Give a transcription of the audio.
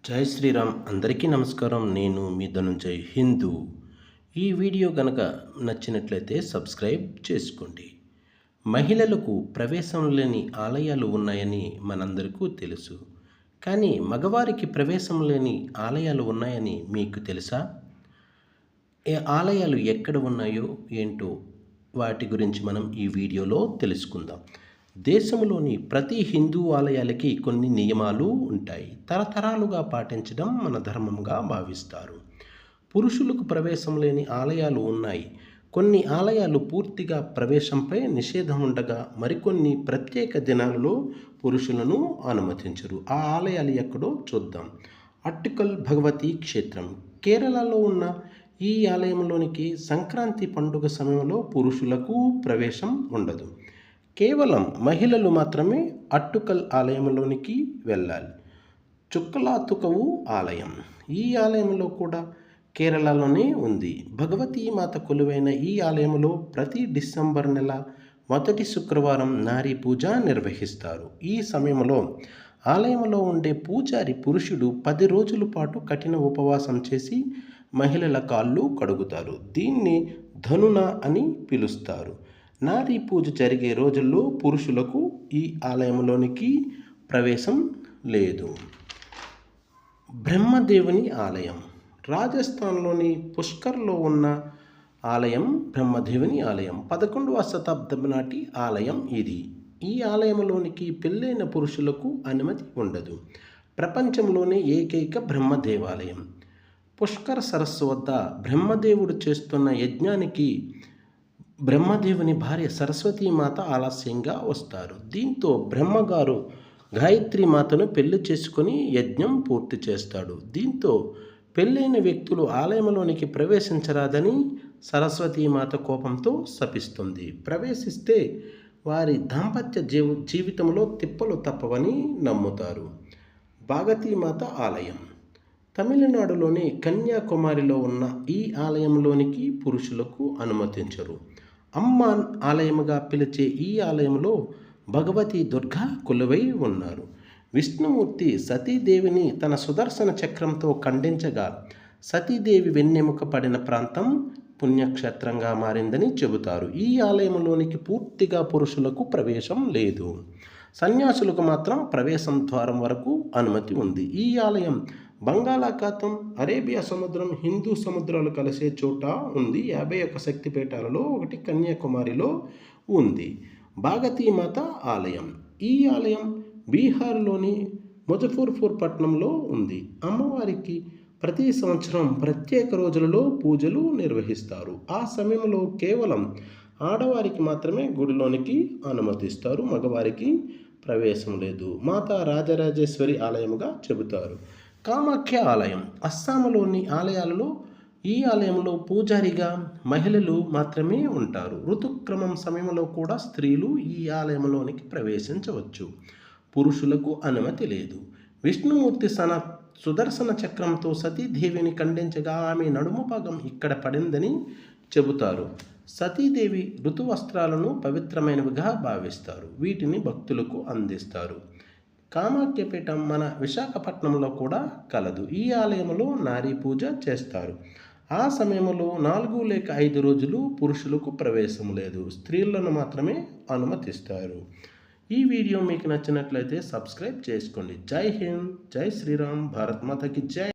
జై శ్రీరామ్ అందరికీ నమస్కారం. నేను మీ ధనుంజయ్ హిందూ. ఈ వీడియో గనక నచ్చినట్లయితే సబ్స్క్రైబ్ చేసుకోండి. మహిళలకు ప్రవేశం లేని ఆలయాలు ఉన్నాయని మనందరికీ తెలుసు. కానీ మగవారికి ప్రవేశం లేని ఆలయాలు ఉన్నాయని మీకు తెలుసా? ఏ ఆలయాలు ఎక్కడ ఉన్నాయో ఏంటో వాటి గురించి మనం ఈ వీడియోలో తెలుసుకుందాం. దేశంలోని ప్రతి హిందూ ఆలయాలకి కొన్ని నియమాలు ఉంటాయి. తరతరాలుగా పాటించడం మన ధర్మంగా భావిస్తారు. పురుషులకు ప్రవేశం లేని ఆలయాలు ఉన్నాయి. కొన్ని ఆలయాలు పూర్తిగా ప్రవేశంపై నిషేధం ఉండగా మరికొన్ని ప్రత్యేక దినాలలో పురుషులను అనుమతించరు. ఆ ఆలయాలు ఎక్కడో చూద్దాం. అట్టుకల్ భగవతి క్షేత్రం కేరళలో ఉన్న ఈ ఆలయంలోనికి సంక్రాంతి పండుగ సమయంలో పురుషులకు ప్రవేశం ఉండదు. కేవలం మహిళలు మాత్రమే అట్టుకల్ ఆలయంలోనికి వెళ్ళాలి. చుక్కలాతుకవు ఆలయం ఈ ఆలయంలో కూడా కేరళలోనే ఉంది. భగవతీ మాత కొలువైన ఈ ఆలయంలో ప్రతి డిసెంబర్ నెల మొదటి శుక్రవారం నారీ పూజ నిర్వహిస్తారు. ఈ సమయంలో ఆలయంలో ఉండే పూజారి పురుషుడు 10 రోజుల పాటు కఠిన ఉపవాసం చేసి మహిళల కాళ్ళు కడుగుతారు. దీన్ని ధనున అని పిలుస్తారు. నారీ పూజ జరిగే రోజుల్లో పురుషులకు ఈ ఆలయంలోనికి ప్రవేశం లేదు. బ్రహ్మదేవుని ఆలయం రాజస్థాన్లోని పుష్కర్లో ఉన్న ఆలయం బ్రహ్మదేవుని ఆలయం. 11వ శతాబ్దం నాటి ఆలయం ఇది. ఈ ఆలయంలోనికి పెళ్ళైన పురుషులకు అనుమతి ఉండదు. ప్రపంచంలోనే ఏకైక బ్రహ్మదేవాలయం. పుష్కర్ సరస్సు వద్ద బ్రహ్మదేవుడు చేస్తున్న యజ్ఞానికి బ్రహ్మదేవుని భార్య సరస్వతీమాత ఆలస్యంగా వస్తారు. దీంతో బ్రహ్మగారు గాయత్రి మాతను పెళ్లి చేసుకొని యజ్ఞం పూర్తి చేస్తాడు. దీంతో పెళ్ళైన వ్యక్తులు ఆలయంలోనికి ప్రవేశించరాదని సరస్వతీమాత కోపంతో శపిస్తుంది. ప్రవేశిస్తే వారి దాంపత్య జీవితంలో తిప్పలు తప్పవని నమ్ముతారు. భాగతీమాత ఆలయం తమిళనాడులోని కన్యాకుమారిలో ఉన్న ఈ ఆలయంలోనికి పురుషులకు అనుమతించరు. అమ్మాన్ ఆలయముగా పిలిచే ఈ ఆలయంలో భగవతి దుర్గా కొలువై ఉన్నారు. విష్ణుమూర్తి సతీదేవిని తన సుదర్శన చక్రంతో ఖండించగా సతీదేవి వెన్నెముక పడిన ప్రాంతం పుణ్యక్షేత్రంగా మారిందని చెబుతారు. ఈ ఆలయంలోనికి పూర్తిగా పురుషులకు ప్రవేశం లేదు. సన్యాసులకు మాత్రం ప్రవేశం ద్వారం వరకు అనుమతి ఉంది. ఈ ఆలయం బంగాళాఖాతం, అరేబియా సముద్రం, హిందూ సముద్రాలు కలిసే చోట ఉంది. 51 శక్తిపీఠాలలో ఒకటి కన్యాకుమారిలో ఉంది. భాగతీమాత ఆలయం ఈ ఆలయం బీహార్లోని ముజఫర్పూర్ పట్టణంలో ఉంది. అమ్మవారికి ప్రతి సంవత్సరం ప్రత్యేక రోజులలో పూజలు నిర్వహిస్తారు. ఆ సమయంలో కేవలం ఆడవారికి మాత్రమే గుడిలోనికి అనుమతిస్తారు. మగవారికి ప్రవేశం లేదు. మాతా రాజరాజేశ్వరి ఆలయముగా చెబుతారు. కామాఖ్య ఆలయం అస్సాంలోని ఆలయాలలో ఈ ఆలయంలో పూజారిగా మహిళలు మాత్రమే ఉంటారు. ఋతుక్రమం సమయంలో కూడా స్త్రీలు ఈ ఆలయంలోనికి ప్రవేశించవచ్చు. పురుషులకు అనుమతి లేదు. విష్ణుమూర్తి సుదర్శన చక్రంతో సతీదేవిని ఖండించగా ఆమె నడుము భాగం ఇక్కడ పడిందని చెబుతారు. సతీదేవి ఋతువస్త్రాలను పవిత్రమైనవిగా భావిస్తారు. వీటిని భక్తులకు అందిస్తారు. కామాఖ్యపీఠం మన విశాఖపట్నంలో కూడా కలదు. ఈ ఆలయంలో నారీ పూజ చేస్తారు. ఆ సమయంలో 4 లేక 5 రోజులు పురుషులకు ప్రవేశం లేదు. స్త్రీలను మాత్రమే అనుమతిస్తారు. ఈ వీడియో మీకు నచ్చినట్లయితే సబ్స్క్రైబ్ చేసుకోండి. జై హింద్, జై శ్రీరామ్, భారత్ మాతకి జై.